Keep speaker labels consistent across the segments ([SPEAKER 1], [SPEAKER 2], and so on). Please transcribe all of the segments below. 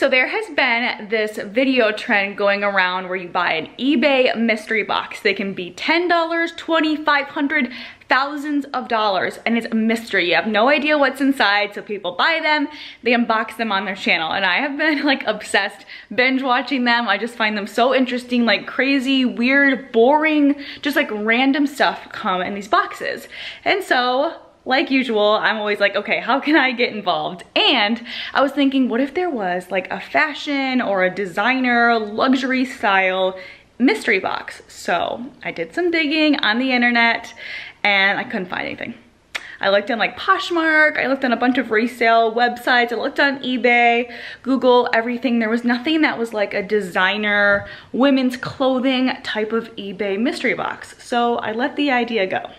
[SPEAKER 1] So there has been this video trend going around where you buy an eBay mystery box. They can be $10, $20, $500, thousands of dollars, and it's a mystery. You have no idea what's inside, so people buy them, they unbox them on their channel, and I have been like obsessed binge watching them. I just find them so interesting, like crazy, weird, boring, just like random stuff come in these boxes. And so, like usual, I'm always like, okay, how can I get involved? And I was thinking, what if there was like a fashion or a designer luxury style mystery box? So I did some digging on the internet and I couldn't find anything. I looked in like Poshmark, I looked on a bunch of resale websites, I looked on eBay, Google, everything. There was nothing that was like a designer, women's clothing type of eBay mystery box. So I let the idea go.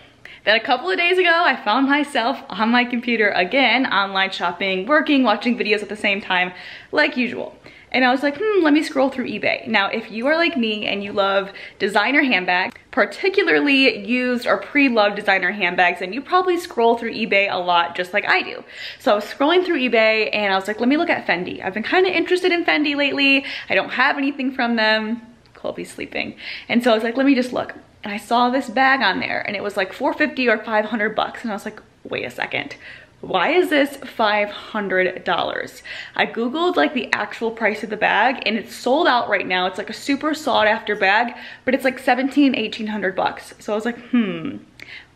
[SPEAKER 1] Then a couple of days ago, I found myself on my computer again, online shopping, working, watching videos at the same time, like usual. And I was like, let me scroll through eBay. Now, if you are like me and you love designer handbags, particularly used or pre-loved designer handbags, then you probably scroll through eBay a lot just like I do. So I was scrolling through eBay and I was like, let me look at Fendi. I've been kind of interested in Fendi lately. I don't have anything from them. Colby's sleeping. And so I was like, let me just look. And I saw this bag on there and it was like $450 or $500. And I was like, wait a second. Why is this $500? I Googled like the actual price of the bag and it's sold out right now. It's like a super sought after bag, but it's like $1,800. So I was like,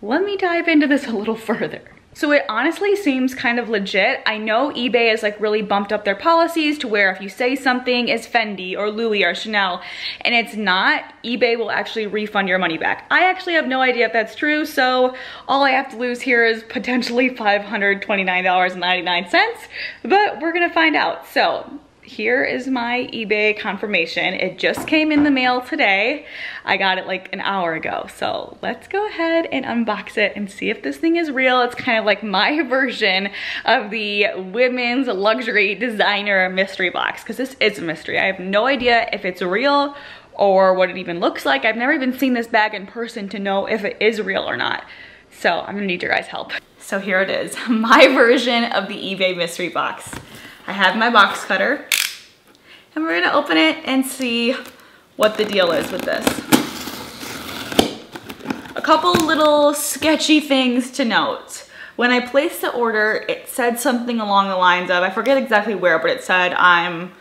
[SPEAKER 1] let me dive into this a little further. So it honestly seems kind of legit. I know eBay has like really bumped up their policies to where if you say something is Fendi or Louis or Chanel and it's not, eBay will actually refund your money back. I actually have no idea if that's true, so all I have to lose here is potentially $529.99, but we're gonna find out. So here is my eBay confirmation. It just came in the mail today. I got it like an hour ago. So let's go ahead and unbox it and see if this thing is real. It's kind of like my version of the women's luxury designer mystery box, because this is a mystery. I have no idea if it's real or what it even looks like. I've never even seen this bag in person to know if it is real or not. So I'm gonna need your guys' help. So here it is, my version of the eBay mystery box. I have my box cutter and we're gonna open it and see what the deal is with this. A couple little sketchy things to note. When I placed the order, it said something along the lines of, I forget exactly where, but it said, I'm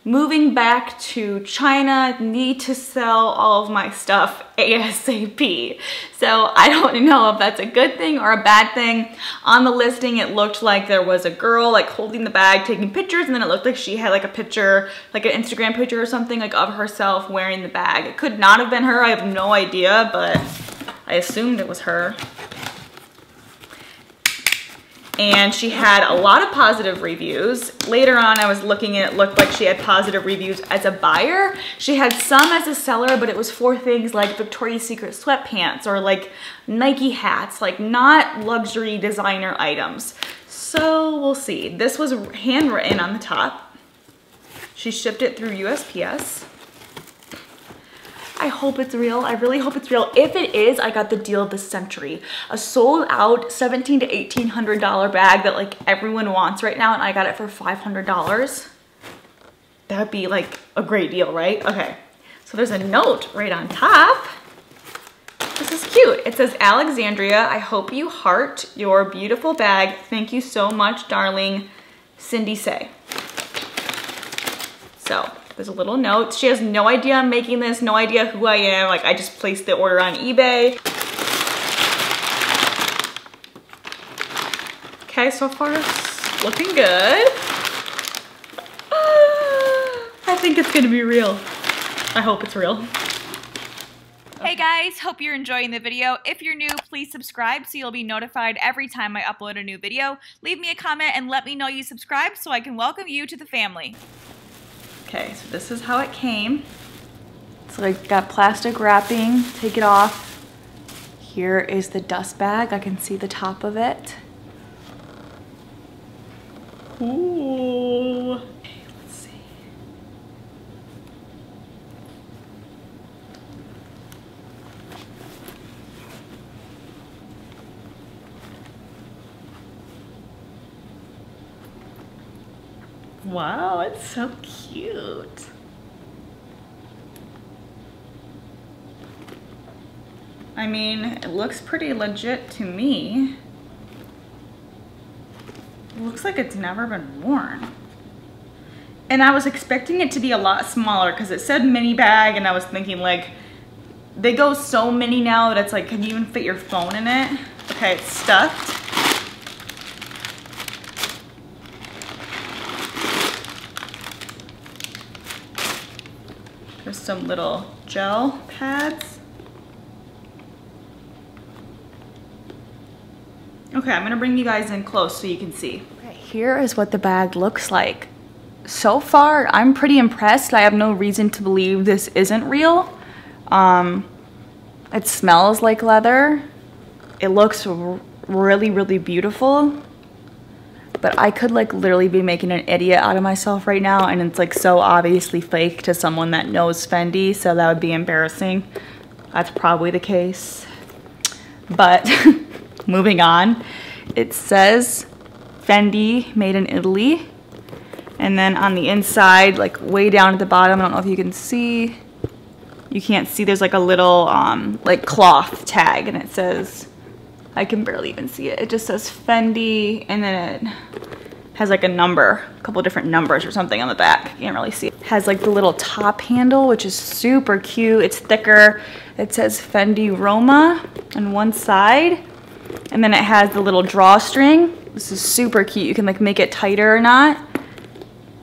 [SPEAKER 1] moving back to China, need to sell all of my stuff ASAP. So I don't know if that's a good thing or a bad thing. On the listing, it looked like there was a girl like holding the bag, taking pictures, and then it looked like she had like a picture, like an Instagram picture or something like of herself wearing the bag. It could not have been her, I have no idea, but I assumed it was her. And she had a lot of positive reviews. Later on, I was looking and it looked like she had positive reviews as a buyer. She had some as a seller, but it was for things like Victoria's Secret sweatpants or like Nike hats, like not luxury designer items. So we'll see. This was handwritten on the top. She shipped it through USPS. I hope it's real. I really hope it's real. If it is, I got the deal of the century. A sold out $1,700 to $1,800 bag that like everyone wants right now, and I got it for $500. That would be like a great deal, right? Okay, so there's a note right on top. This is cute. It says, Alexandrea, I hope you heart your beautiful bag. Thank you so much, darling. Cindy Say. So there's a little note. She has no idea I'm making this, no idea who I am. Like I just placed the order on eBay. Okay, so far it's looking good. I think it's gonna be real. I hope it's real. Hey guys, hope you're enjoying the video. If you're new, please subscribe so you'll be notified every time I upload a new video. Leave me a comment and let me know you subscribed so I can welcome you to the family. Okay, so this is how it came. So I got plastic wrapping, take it off. Here is the dust bag. I can see the top of it. Ooh. Okay, let's see. Wow, it's so cute. I mean, it looks pretty legit to me. It looks like it's never been worn. And I was expecting it to be a lot smaller because it said mini bag, and I was thinking like, they go so mini now that it's like, can you even fit your phone in it? Okay, it's stuffed. There's some little gel pads. Okay, I'm gonna bring you guys in close so you can see. Okay, here is what the bag looks like. So far, I'm pretty impressed. I have no reason to believe this isn't real. It smells like leather. It looks really, really beautiful. But I could like literally be making an idiot out of myself right now, and it's like so obviously fake to someone that knows Fendi, so that would be embarrassing. That's probably the case. But moving on, it says Fendi, made in Italy. And then on the inside, like way down at the bottom, I don't know if you can see, you can't see, there's like a little like cloth tag, and it says, I can barely even see it. It just says Fendi, and then it has like a number, a couple different numbers or something on the back. You can't really see it. It has like the little top handle, which is super cute. It's thicker. It says Fendi Roma on one side. And then it has the little drawstring. This is super cute. You can like make it tighter or not.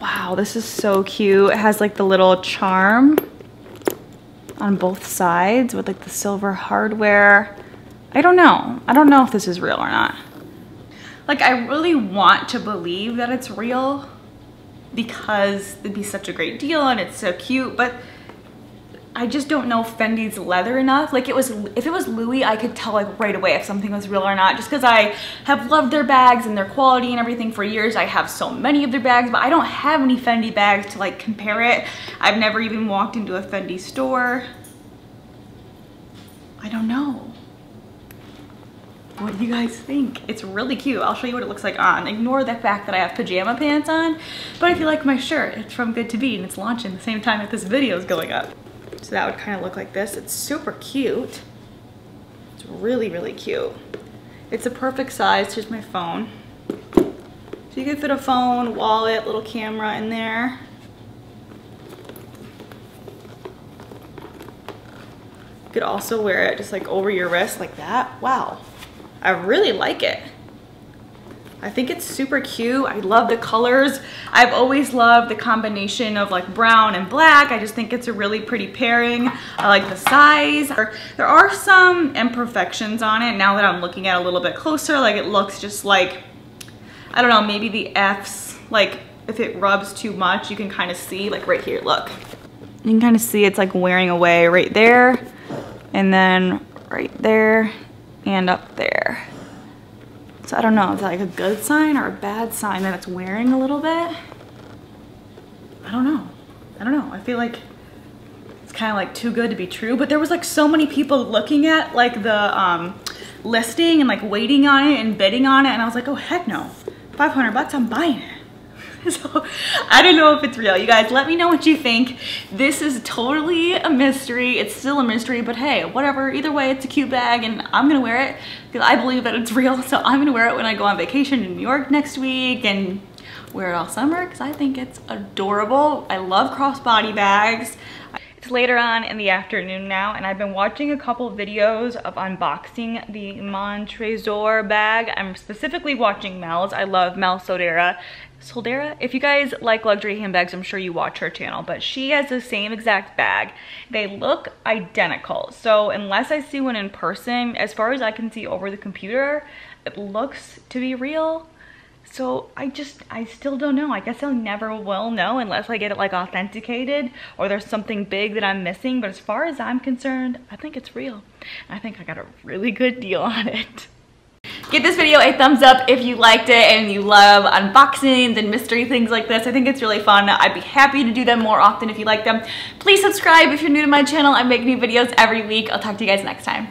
[SPEAKER 1] Wow, this is so cute. It has like the little charm on both sides with like the silver hardware. I don't know. I don't know if this is real or not. Like, I really want to believe that it's real because it'd be such a great deal and it's so cute, but I just don't know if Fendi's leather enough. Like, if it was Louis, I could tell like right away if something was real or not, just because I have loved their bags and their quality and everything for years. I have so many of their bags, but I don't have any Fendi bags to like compare it. I've never even walked into a Fendi store. I don't know. What do you guys think? It's really cute. I'll show you what it looks like on. Ignore the fact that I have pajama pants on, but if you like my shirt, it's from Good to Be and it's launching the same time that this video is going up. So that would kind of look like this. It's super cute. It's really, really cute. It's a perfect size. Here's my phone. So you can fit a phone, wallet, little camera in there. You could also wear it just like over your wrist like that. Wow. I really like it. I think it's super cute. I love the colors. I've always loved the combination of like brown and black. I just think it's a really pretty pairing. I like the size. There are some imperfections on it now that I'm looking at it a little bit closer. Like, it looks just like, I don't know, maybe the F's, like if it rubs too much, you can kind of see, like right here, look. You can kind of see it's like wearing away right there, and then right there, and up there. So I don't know, is that like a good sign or a bad sign that it's wearing a little bit? I don't know. I don't know. I feel like it's kind of like too good to be true, but there was like so many people looking at like the listing and like waiting on it and bidding on it, and I was like, oh heck no, 500 bucks, I'm buying it. So I don't know if it's real. You guys, let me know what you think. This is totally a mystery. It's still a mystery, but hey, whatever. Either way, it's a cute bag and I'm gonna wear it because I believe that it's real. So I'm gonna wear it when I go on vacation in New York next week and wear it all summer because I think it's adorable. I love crossbody bags. It's later on in the afternoon now, and I've been watching a couple videos of unboxing the Mon Trésor bag. I'm specifically watching Mel's. I love Mel Soldera. If you guys like luxury handbags, I'm sure you watch her channel, but she has the same exact bag. They look identical. So unless I see one in person, as far as I can see over the computer, it looks to be real. So I still don't know. I guess I never will know unless I get it like authenticated or there's something big that I'm missing. But as far as I'm concerned, I think it's real. I think I got a really good deal on it. Give this video a thumbs up if you liked it and you love unboxings and mystery things like this. I think it's really fun. I'd be happy to do them more often if you like them. Please subscribe if you're new to my channel. I make new videos every week. I'll talk to you guys next time.